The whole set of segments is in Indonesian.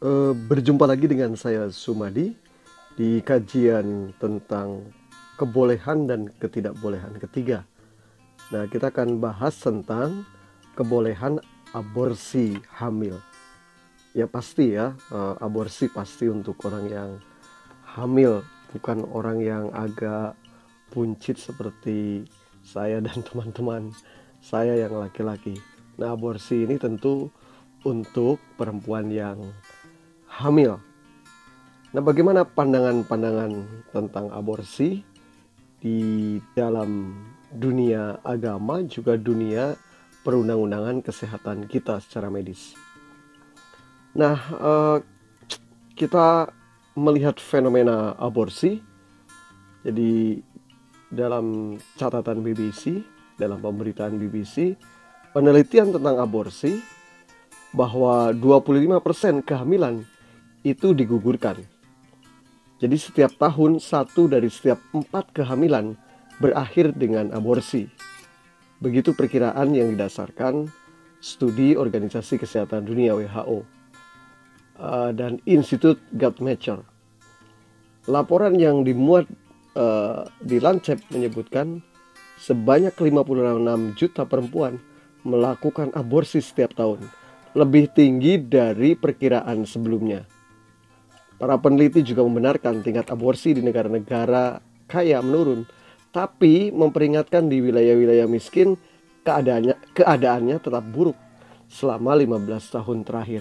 Berjumpa lagi dengan saya Sumadi di kajian tentang kebolehan dan ketidakbolehan ketiga. Nah, kita akan bahas tentang kebolehan aborsi hamil. Ya pasti ya, aborsi pasti untuk orang yang hamil, bukan orang yang agak buncit seperti saya dan teman-teman saya yang laki-laki. Nah, aborsi ini tentu untuk perempuan yang hamil. Nah, bagaimana pandangan-pandangan tentang aborsi di dalam dunia agama juga dunia perundang-undangan kesehatan kita secara medis? Nah, kita melihat fenomena aborsi. Jadi dalam catatan BBC, dalam pemberitaan BBC, penelitian tentang aborsi bahwa 25% kehamilan itu digugurkan. Jadi setiap tahun 1 dari setiap 4 kehamilan berakhir dengan aborsi. Begitu perkiraan yang didasarkan studi Organisasi Kesehatan Dunia WHO dan Institute Guttmacher. Laporan yang dimuat di Lancet menyebutkan sebanyak 56 juta perempuan melakukan aborsi setiap tahun, lebih tinggi dari perkiraan sebelumnya. Para peneliti juga membenarkan tingkat aborsi di negara-negara kaya menurun, tapi memperingatkan di wilayah-wilayah miskin keadaannya tetap buruk selama 15 tahun terakhir.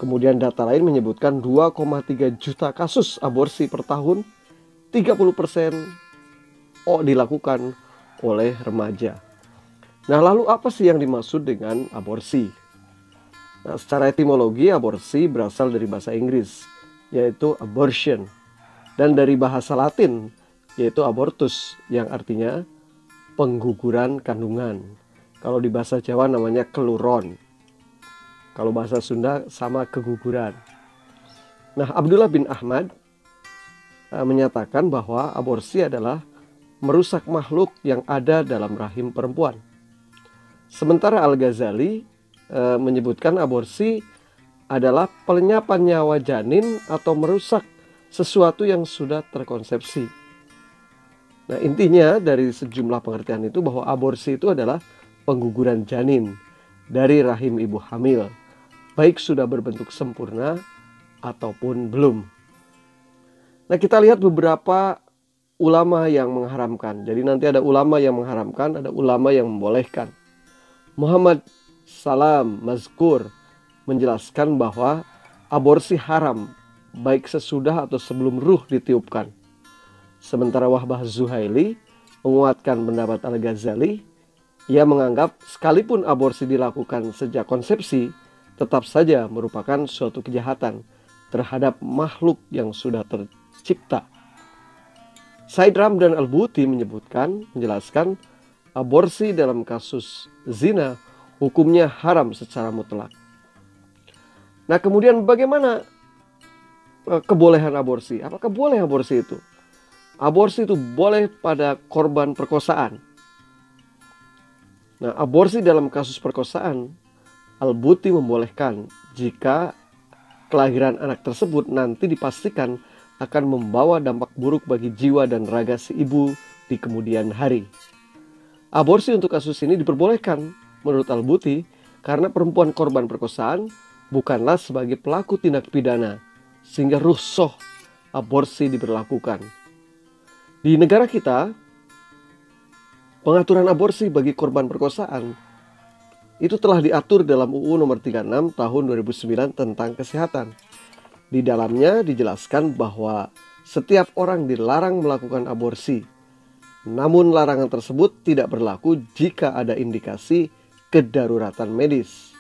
Kemudian data lain menyebutkan 2,3 juta kasus aborsi per tahun, 30% dilakukan oleh remaja. Nah, lalu apa sih yang dimaksud dengan aborsi? Nah, secara etimologi aborsi berasal dari bahasa Inggris, yaitu abortion, dan dari bahasa Latin, yaitu abortus, yang artinya pengguguran kandungan. Kalau di bahasa Jawa namanya keluron. Kalau bahasa Sunda sama keguguran. Nah, Abdullah bin Ahmad menyatakan bahwa aborsi adalah merusak makhluk yang ada dalam rahim perempuan. Sementara Al-Ghazali menyebutkan aborsi adalah pelenyapan nyawa janin atau merusak sesuatu yang sudah terkonsepsi. Nah, intinya dari sejumlah pengertian itu bahwa aborsi itu adalah pengguguran janin dari rahim ibu hamil, baik sudah berbentuk sempurna ataupun belum. Nah, kita lihat beberapa ulama yang mengharamkan. Jadi nanti ada ulama yang mengharamkan, ada ulama yang membolehkan. Muhammad Salam Mazkur menjelaskan bahwa aborsi haram baik sesudah atau sebelum ruh ditiupkan. Sementara Wahbah Zuhaili menguatkan pendapat Al-Ghazali. Ia menganggap sekalipun aborsi dilakukan sejak konsepsi, tetap saja merupakan suatu kejahatan terhadap makhluk yang sudah tercipta. Said Ramdan Al-Buti menjelaskan aborsi dalam kasus zina hukumnya haram secara mutlak. Nah, kemudian bagaimana kebolehan aborsi? Apakah boleh aborsi itu? Aborsi itu boleh pada korban perkosaan. Nah, aborsi dalam kasus perkosaan, Al-Buti membolehkan jika kelahiran anak tersebut nanti dipastikan akan membawa dampak buruk bagi jiwa dan raga si ibu di kemudian hari. Aborsi untuk kasus ini diperbolehkan menurut Al-Buti karena perempuan korban perkosaan bukanlah sebagai pelaku tindak pidana, sehingga rukhsah aborsi diberlakukan. Di negara kita, pengaturan aborsi bagi korban perkosaan itu telah diatur dalam UU nomor 36 tahun 2009 tentang kesehatan. Di dalamnya dijelaskan bahwa setiap orang dilarang melakukan aborsi. Namun larangan tersebut tidak berlaku jika ada indikasi kedaruratan medis.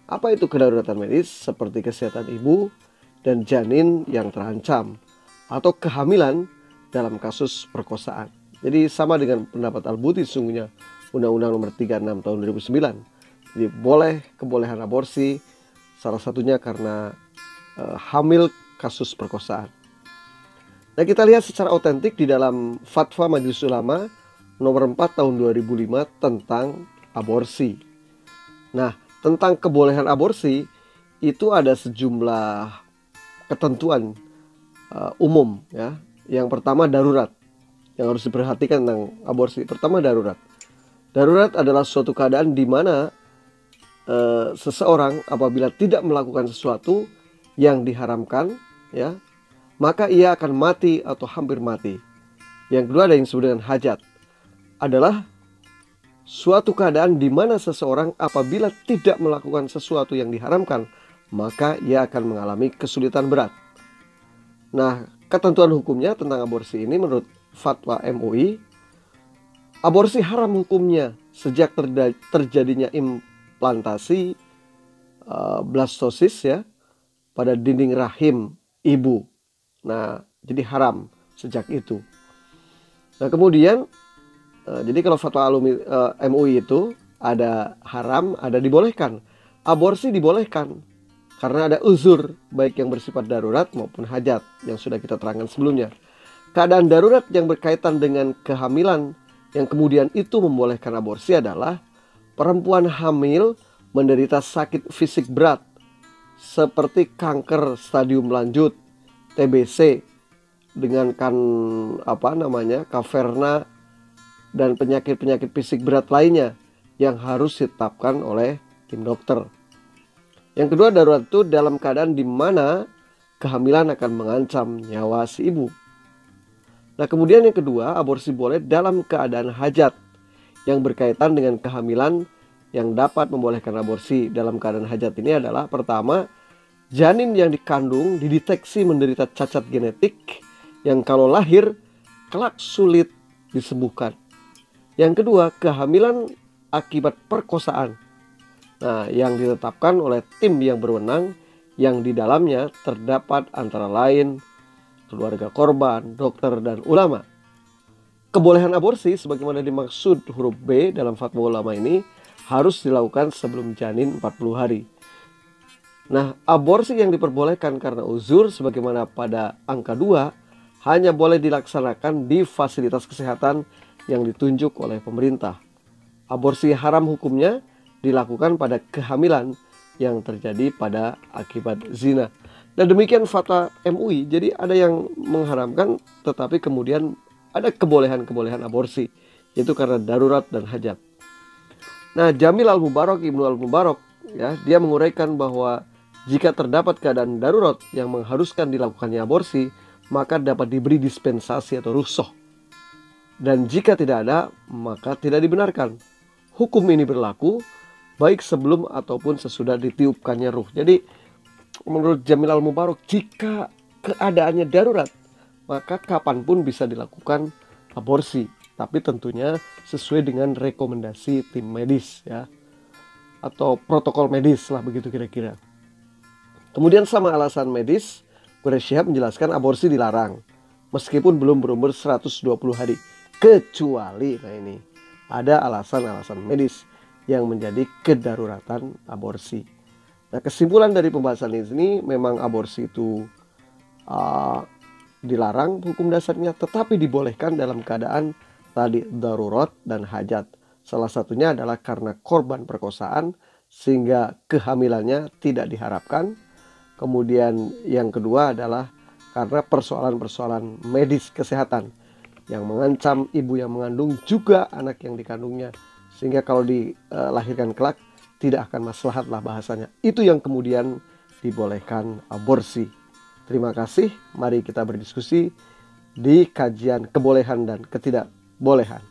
Apa itu kedaruratan medis? Seperti kesehatan ibu dan janin yang terancam atau kehamilan dalam kasus perkosaan. Jadi sama dengan pendapat Al-Buti sesungguhnya Undang-Undang nomor 36 tahun 2009. Jadi kebolehan aborsi salah satunya karena hamil kasus perkosaan. Nah, kita lihat secara otentik di dalam Fatwa Majelis Ulama nomor 4 tahun 2005 tentang aborsi. Nah, tentang kebolehan aborsi itu ada sejumlah ketentuan umum ya. Yang pertama darurat. Yang harus diperhatikan tentang aborsi. Pertama darurat. Darurat adalah suatu keadaan di mana seseorang apabila tidak melakukan sesuatu yang diharamkan ya, maka ia akan mati atau hampir mati. Yang kedua ada yang disebut dengan hajat. Adalah suatu keadaan di mana seseorang apabila tidak melakukan sesuatu yang diharamkan, maka ia akan mengalami kesulitan berat. Nah, ketentuan hukumnya tentang aborsi ini menurut fatwa MUI, aborsi haram hukumnya sejak terjadinya implantasi blastosis ya pada dinding rahim ibu. Nah, jadi haram sejak itu. Nah, kemudian jadi kalau fatwa MUI itu ada haram, ada dibolehkan. Aborsi dibolehkan karena ada uzur baik yang bersifat darurat maupun hajat yang sudah kita terangkan sebelumnya. Keadaan darurat yang berkaitan dengan kehamilan yang kemudian itu membolehkan aborsi adalah perempuan hamil menderita sakit fisik berat seperti kanker stadium lanjut, TBC dengan kaverna dan penyakit-penyakit fisik berat lainnya yang harus ditetapkan oleh tim dokter. Yang kedua, darurat itu dalam keadaan di mana kehamilan akan mengancam nyawa si ibu. Nah, kemudian yang kedua, aborsi boleh dalam keadaan hajat yang berkaitan dengan kehamilan yang dapat membolehkan aborsi dalam keadaan hajat ini adalah pertama, janin yang dikandung dideteksi menderita cacat genetik yang kalau lahir kelak sulit disembuhkan. Yang kedua, kehamilan akibat perkosaan. Nah, yang ditetapkan oleh tim yang berwenang yang di dalamnya terdapat antara lain keluarga korban, dokter, dan ulama. Kebolehan aborsi sebagaimana dimaksud huruf B dalam fatwa ulama ini harus dilakukan sebelum janin 40 hari. Nah, aborsi yang diperbolehkan karena uzur sebagaimana pada angka 2 hanya boleh dilaksanakan di fasilitas kesehatan yang ditunjuk oleh pemerintah. Aborsi haram hukumnya dilakukan pada kehamilan yang terjadi pada akibat zina. Dan demikian fatwa MUI. Jadi ada yang mengharamkan tetapi kemudian ada kebolehan-kebolehan aborsi, yaitu karena darurat dan hajat. Nah, Jamil Al-Mubarak, Ibnu Al-Mubarak ya, dia menguraikan bahwa jika terdapat keadaan darurat yang mengharuskan dilakukannya aborsi, maka dapat diberi dispensasi atau rukhsah. Dan jika tidak ada, maka tidak dibenarkan. Hukum ini berlaku baik sebelum ataupun sesudah ditiupkannya ruh. Jadi menurut Jamil Al-Mubarak, jika keadaannya darurat, maka kapanpun bisa dilakukan aborsi. Tapi tentunya sesuai dengan rekomendasi tim medis ya, atau protokol medis lah begitu kira-kira. Kemudian sama alasan medis, Quraish Shihab menjelaskan aborsi dilarang meskipun belum berumur 120 hari. Kecuali, nah ini, ada alasan-alasan medis yang menjadi kedaruratan aborsi. Nah, kesimpulan dari pembahasan ini memang aborsi itu dilarang hukum dasarnya, tetapi dibolehkan dalam keadaan tadi darurat dan hajat. Salah satunya adalah karena korban perkosaan sehingga kehamilannya tidak diharapkan. Kemudian yang kedua adalah karena persoalan-persoalan medis kesehatan yang mengancam ibu yang mengandung juga anak yang dikandungnya, sehingga kalau dilahirkan kelak tidak akan maslahat lah bahasanya. Itu yang kemudian dibolehkan aborsi. Terima kasih. Mari kita berdiskusi di kajian kebolehan dan ketidakbolehan.